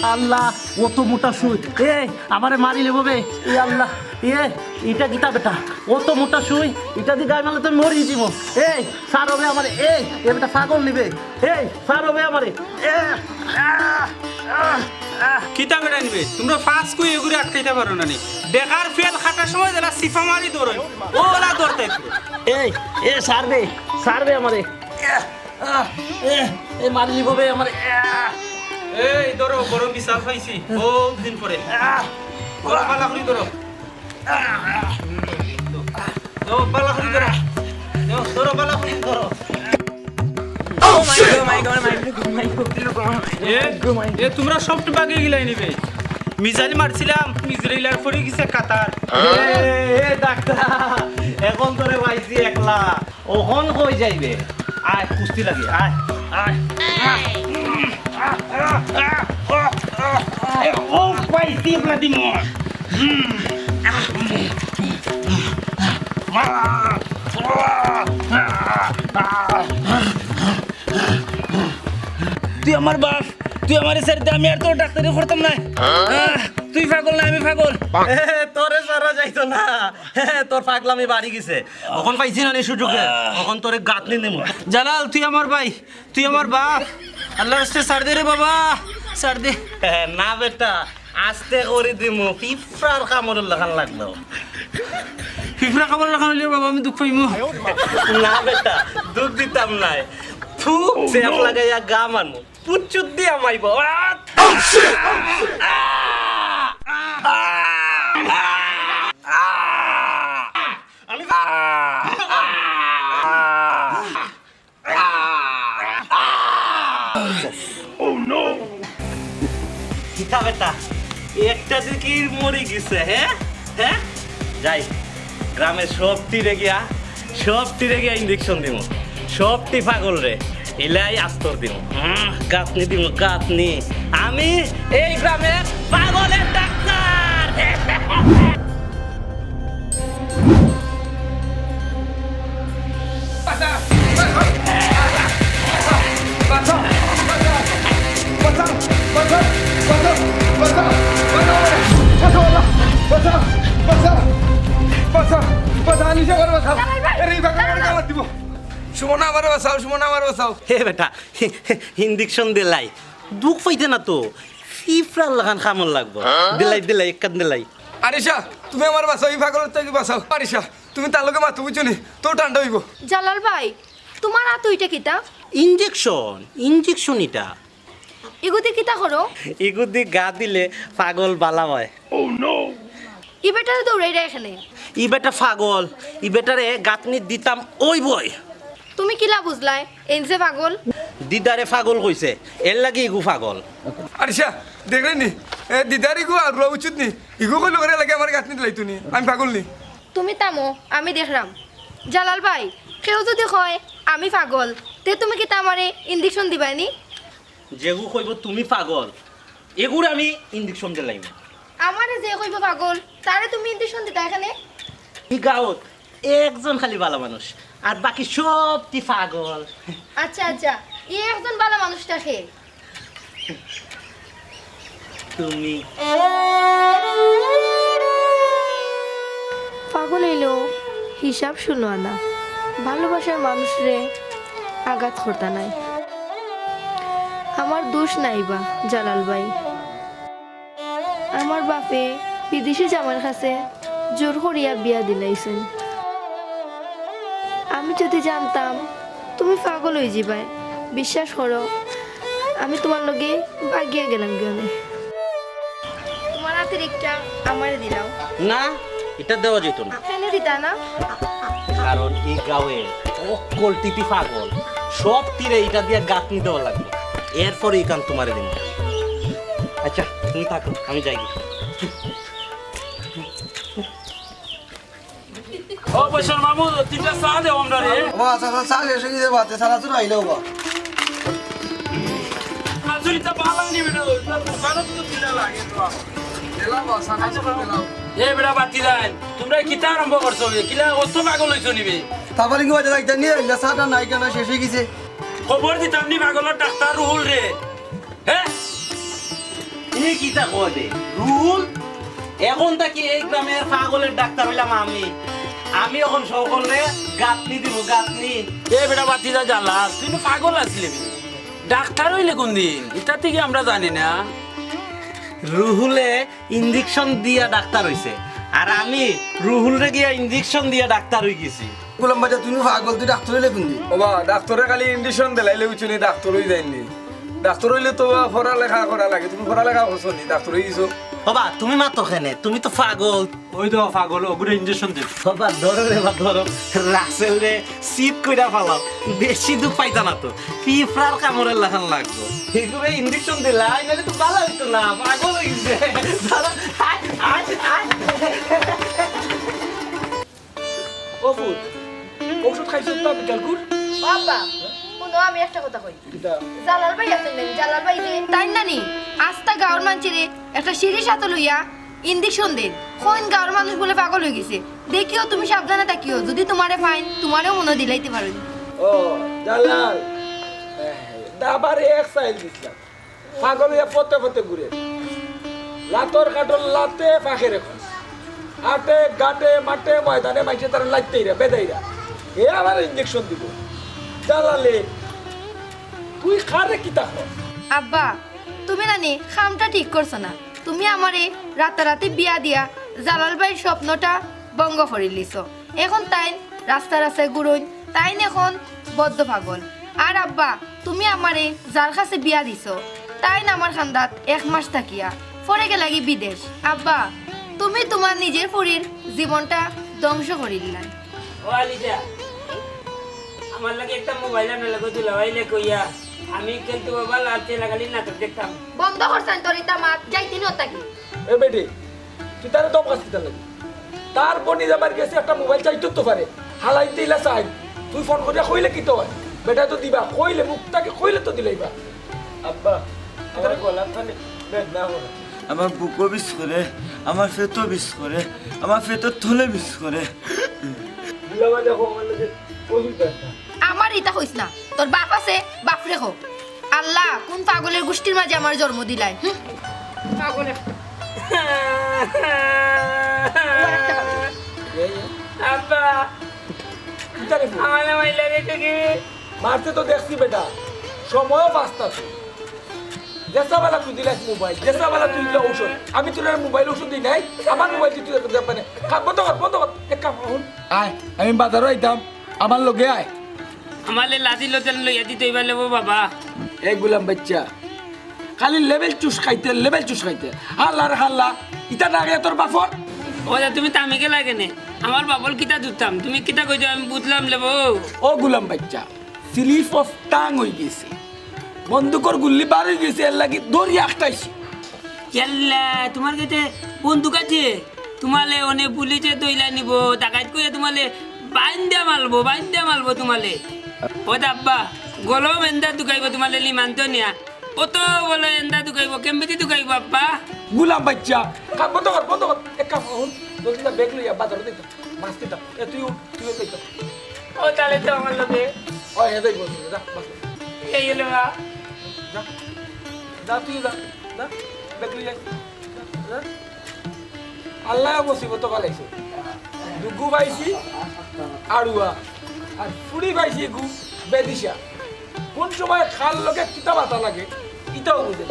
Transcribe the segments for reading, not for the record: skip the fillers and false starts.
আল্লাহ অত মোটা সুই আমারে মারি লেবো বে আল্লাহ এটা কিতা বেটা অত মোটা সুই এটা দিয়ে গায়ে মারলে তুমি মরিয়ে দিব সার হবে আমারে বেটা পাগল নিবে সার হবে আমারে কিতা বেটা নিবে তোমরা ফাঁস কই এগুলি আটকাইতে পারো না নি বেকার ফেল খাটার সময় যারা সিফা মারি দৌড় ওলা দৌড়তে সারবে আমারে মারি লিব বে আমারে এই ধরো বড় বিশাল পাইছি বহুত দিন পরে বড় পালা করি ধরো পালা করি ধরো ধরো পালা করি ধরো তোমরা সব বাগে গিলাই নিবে মিজাইল মারছিলাম মিজরাইলার পরে গেছে কাতার ডাক্তার এখন তোরে পাইছি একলা ওখন কই যাইবে আয় কুস্তি লাগে আয় ও পাইছি ব্লাডি মোর তুই আমার বাপ তুই আমার সাথে আমি আর তোর ডাক্তারি করতাম না তুই পাগল না আমি পাগল তোরে সারা যাইতো না তোর পাগলামি বাড়ি গেছে এখন পাইছি না সুযোগে এখন তোরে গাতনি নেব জালাল তুই আমার ভাই তুই আমার বাপ আল্লাহর রাস্তায় ছাড় দে রে বাবা ছাড় দে না বেটা আস্তে করে দিমু পিফরার কামড় লাগান লাগলো ফিফরা খাবার লাগানো হলে বাবা আমি দুঃখ পাইমু না বেটা দুধ দিতাম নাই ফুক চেপ লাগাইয়া গা মানমু পুচুত দিয়া মাইব আমি কিতা বেটা একটা দিকে মরে গেছে হ্যাঁ যাই গ্রামের সব তীরে গিয়া ইঞ্জেকশন দিব সবটি পাগল রে এলাই আস্তর দিব গাতনি দিব গাতনি আমি এই গ্রামের পাগলের ডাক্তার সুমনা আমার বাঁচাও হে বেটা ইঞ্জেকশন দিলাই দুঃখ পাইতে না তো ফিফরার লাগান খামন লাগবো দিলাই একান দিলাই আরিশা তুমি আমার বাঁচাও এই পাগলের থেকে বাঁচাও আরিশা তুমি তার লগে মাথা বুঝছো নি তোর ঠান্ডা হইব জালাল ভাই তোমার হাত ওইটা কিতা ইঞ্জেকশন এটা এগুতে কিতা করো এগুদি গা দিলে পাগল বালা হয় ই বেটারে দৌড়াই রে এখানে ই বেটা পাগল ই বেটারে গাতনি দিতাম ওই বই তুমি কিলা বুঝলাই এনসে পাগল দিদারে পাগল কইছে এর লাগি ইগু পাগল আরিশা দেখলেন নি দিদার ইগু আর রোয়া উচিত নি ইগু কইল করে লাগে আমার গাছ নিতে লাইতো নি আমি পাগল নি তুমি তামো আমি দেখলাম জালাল ভাই কেউ যদি কয় আমি পাগল তে তুমি কি তামারে ইঞ্জেকশন দিবানি যেগু কইব তুমি পাগল এগুর আমি ইঞ্জেকশন দিলাইম আমারে যে কইব পাগল তারে তুমি ইঞ্জেকশন দিতা এখানে এই গাঁৱত একজন খালি ভালো মানুষ আর বাকি সবটি পাগল আচ্ছা ই একজন ভালো মানুষ থাকে তুমি পাগল এলো হিসাব শুনো না ভালোবাসার মানুষরে আঘাত করতা নাই আমার দোষ নাই বা জালাল ভাই আমার বাপে বিদেশি জামার কাছে জোর করিয়া বিয়া দিলাইছেন আমি যদি জানতাম তুমি পাগল হয়ে যাবাই বিশ্বাস করো আমি তোমার লগে বাগিয়ে গেলাম গেলে তোমার হাতের একটা আমারে দিলাও না এটা দেওয়া যেত না কেন দিতা না কারণ এই গাঁৱে অকল টিপি পাগল সব তীরে এটা দিয়ে গাঁথনি দেওয়া লাগবে এরপরে এই কান তোমারে দিন আচ্ছা তুমি থাকো আমি যাই ও বৈশাল মামু তিনটা চা দেও আমরা রে হাজুরিটা বালা নিবে না বালা তো দিলা লাগে এ বেড়া বাতি দেন তোমরা কিতা আরম্ভ করছো কিলা অত পাগল হইছো নিবে তারপরে কি বাজে লাগতে নিয়ে সাটা নাই কেন শেষ হয়ে গেছে খবর দিতাম নি পাগলের ডাক্তার রুহুল রে হ্যাঁ এই কিতা কবে রুল এখন তাকি এই গ্রামের পাগলের ডাক্তার হইলাম আমি এখন সকলে গাঁথনি দিব গাঁথনি। এ বেটা বাতিদা জ্বালা তুই তো পাগল আসলি ডাক্তার হইলে কোন দিন এটা থেকে আমরা জানি না। রুহুলে ইঞ্জেকশন দিয়া ডাক্তার হইছে আর আমি রুহুলরে গিয়া ইঞ্জেকশন দিয়া ডাক্তার হই গেছি। গোলাম বাজা তুমি পাগল তুই ডাক্তার হইলে কোন দিন? বাবা ডাক্তারে খালি ইন্ডিশন দিলাইলে উচুনি ডাক্তার হই যায়নি। ডাক্তার হইলে তো পড়ালেখা করা লাগে, তুমি পড়ালেখা করছো নি, ডাক্তার হই গেছো। বাবা তুমি মাত্র খেনে, তুমি তো পাগল। ওই তো পাগল ওগুলো ইঞ্জেকশন দে। বাবা ধরো রে বা ধরো, রাসেলরে সিপ কইরা ফালাও, বেশি দুঃখ পাইতা না তো, পিঁপড়ার কামড়ের লাখান লাগবো। এগুলো ইঞ্জেকশন দিলা নাহলে তো ভালো হইতো না, পাগল হইছে। ধরো, আয়, আয়, আয়। ওষুধ ওষুধ খাইছো তো বিকাল কুর? বাবা শুনো আমি একটা কথা কই। জালাল ভাই আছেন না, জালাল ভাই যে তাই নানি আস্তা গাঁর মানুষেরে একটা সিঁড়ি সাথে লইয়া ইঞ্জেকশন দেন। কোন গাঁর মানুষ বলে পাগল হয়ে গেছে। দেখিও তুমি সাবধানে থাকিও, যদি তোমারে ফাইন তোমারেও মনে দিলাইতে পারেন। ও জালাল দাবার এক সাইল দিছিলাম, পাগল হইয়া পথে পথে ঘুরে লাতর কাটল লাতে পাখে রেখো, আটে গাটে মাঠে ময়দানে মাইছে তারা লাইতেইরা বেদাইরা এ আবার ইঞ্জেকশন দিব। জালালে তুই খারে কি তাকো? আব্বা তুমি নানি খামটা ঠিক করছো না। তুমি আমারে রাতারাতি বিয়া দিয়া জালাল ভাইয়ের স্বপ্নটা ভঙ্গ করে লিছো। এখন তাই রাস্তা রাস্তায় ঘুরোই, তাই এখন বদ্ধ পাগল। আর আব্বা তুমি আমারে যার কাছে বিয়া দিছো তাই না আমার খান্দাত 1 মাস থাকিয়া পরে গেলাগি বিদেশ। আব্বা তুমি তোমার নিজের পরির জীবনটা ধ্বংস করিলা। ও আলিজা আমার লাগে একটা মোবাইল আনা লাগো তুই লাগাইলে কইয়া আমি কিন্তু বাবা লাতে লাগালি নাটক দেখতাম। বন্ধ করছেন তরিতা মাত যাইতে নতাকি। এ বেটি তুই তারে দম কাজ দিতে লাগি, তার বনি যাবার গেছে একটা মোবাইল চাইতো তো পারে হালাই দিলা চাই, তুই ফোন করিয়া কইলে কি তো হয় বেটা তো দিবা, কইলে মুখটাকে কইলে তো দিলাইবা। আব্বা আমার গলা খালি বেদনা হলো, আমার বুকও বিষ করে, আমার পেটও বিষ করে, আমার পেটের থলে বিষ করে। দিলাবা দেখো আমার লাগে ওষুধ দেয়। আমার ইতা হইস না, তোর বাপ আছে বাপ রেখো। আল্লাহ কোন পাগলের গোষ্ঠীর মাঝে আমার জন্ম দিলাই। পাগলের আব্বা আমার মোবাইল লাগে কি মারতে তো দেখছি বেটা, সময়ও বাঁচতা তো যেসা বেলা তুই দিলাস মোবাইল, যেসা বেলা তুই দিলা ঔষধ, আমি তোর মোবাইল ওষুধ দিই নাই, আমার মোবাইল তুই মানে বন্ধ কর বন্ধ কর। এক কাম করুন আয়, আমি বাজারও আইতাম, আমার লগে আয়। আমালে লাদি লতেন লইয়া দিতে হইবা লেবো বাবা। এই গুলাম বাচ্চা খালি লেভেল চুষ খাইতে হাল্লার হাল্লা ইটা লাগে তোর বাপর। ওটা তুমি তামিকে লাগে নে আমার বাবল কিতা দুতাম তুমি কিতা কইছো আমি বুঝলাম লেবো। ও গুলাম বাচ্চা স্লিপ অফ টাং হয়ে গেছে, বন্দুকর গুল্লি বার হয়ে গেছে, এর লাগি দড়ি আটটাইছি। ইয়াল্লা তোমার কাছে বন্দুক আছে, তোমালে অনেক পুলিশে দইলা নিব ডাকাত কইয়া তোমালে বাইন্দা মালবো তোমালে। ও আব্বা গলম এন্দা দুকাইব তোমালে লিমান্ত নিয়া কত বলে এন্দা দুকাইব কেমবিতি দুকাইব আব্বা। গুলাম বাচ্চা কাম বন্ধ কর এক কাম করুন জলদি না ব্যাগ লইয়া বাজারে দিত মাছ দিতাম এ তুই দিত ও তাহলে তো আমার লোকে ও হে দেই বল যা বাস এই হলো যা যা তুই যা ব্যাগ লইয়া যা। আল্লাহ মুসিবত বালাইছে, দুগু পাইছি আড়ুয়া আর ফুড়ি পাইছি গু বেদিশা। কোন সময় খাল লোকে কিতা বাতা লাগে ইটাও বুঝে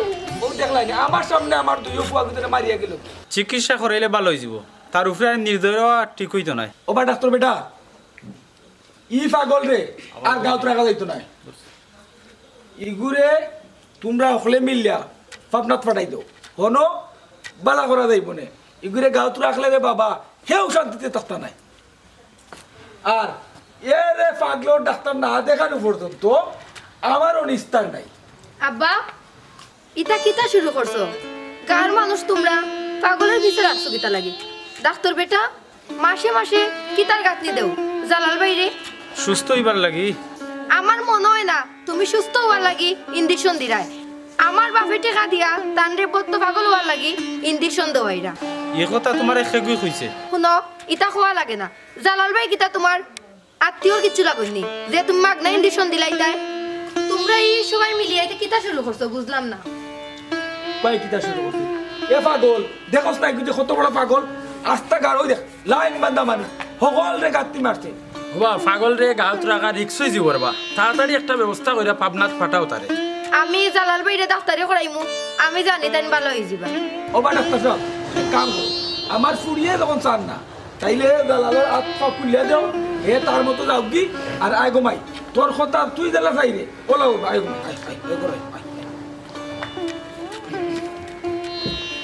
ও দেখলাই না, আমার সামনে আমার দুই ফুয়া ভিতরে মারিয়া গেল। চিকিৎসা করাইলে ভালো হয়ে যাব, তার উপরে নির্দয় ঠিক হইতো নাই। ও বা ডাক্তার বেটা ই পাগল রে আর গাঁত রাখা যাইতো না, ইগুরে তোমরা হলে মিলিয়া পাবনাত পাঠাই দাও, হনো বালা করা যাইব না। ইগুরে গাঁত রাখলে রে বাবা হেউ শান্তিতে থাকতা নাই। আর এ রে পাগল ডাক্তার না দেখানো পর্যন্ত আমারও নিস্তার নাই। আব্বা ইতা কিতা শুরু করছো? গার মানুষ তোমরা পাগলের ভিতরে আসছো কিতা লাগে? ডাক্তার বেটা মাসে মাসে কিতার গাঁথনি দেও জালাল বাইরে সুস্থ হইবার লাগি আমার মনে হয় না তুমি সুস্থ হওয়ার লাগি ইঞ্জেকশন দিরায়। আমার বাপে টেকা দিয়া তান্ডে বদ্ধ পাগল হওয়ার লাগি ইঞ্জেকশন দেওয়াইরা। এ কথা তোমার খেগুই হইছে। শুনো ইতা খোয়া লাগে না, জালাল ভাই কিতা তোমার আত্মীয়র কিছু লাগেনি যে তুমি মাগনা ইঞ্জেকশন দিলাই তাই। তোমরা এই সবাই মিলিয়ে কিতা শুরু করছো বুঝলাম না। কয় কিতা শুরু করছি এ পাগল দেখোস না কিন্তু কত বড় পাগল আস্তা গাড় ওই দেখ লাইন বান্ধা মানুষ সকল রে গাত্তি মারছে হবা পাগল রে গাঁত রাখা রিক্সই যাবার বা তাড়াতাড়ি একটা ব্যবস্থা করে পাবনাত ফাটাও তারে আমি জালাল ভাইরে ডাক্তারি করাইমু আমি জানি তাই ভালো হয়ে যাবা ওবা ডাক্তার সাহেব এক কাম করো আমার ফুরিয়ে যখন চান না তাইলে দালালের হাত পা খুলিয়া দেও হে তার মতো যাও কি আর আয় গোমাই তোর কথা তুই দিলা চাই রে ওলাও আয় গোমাই আয় আয়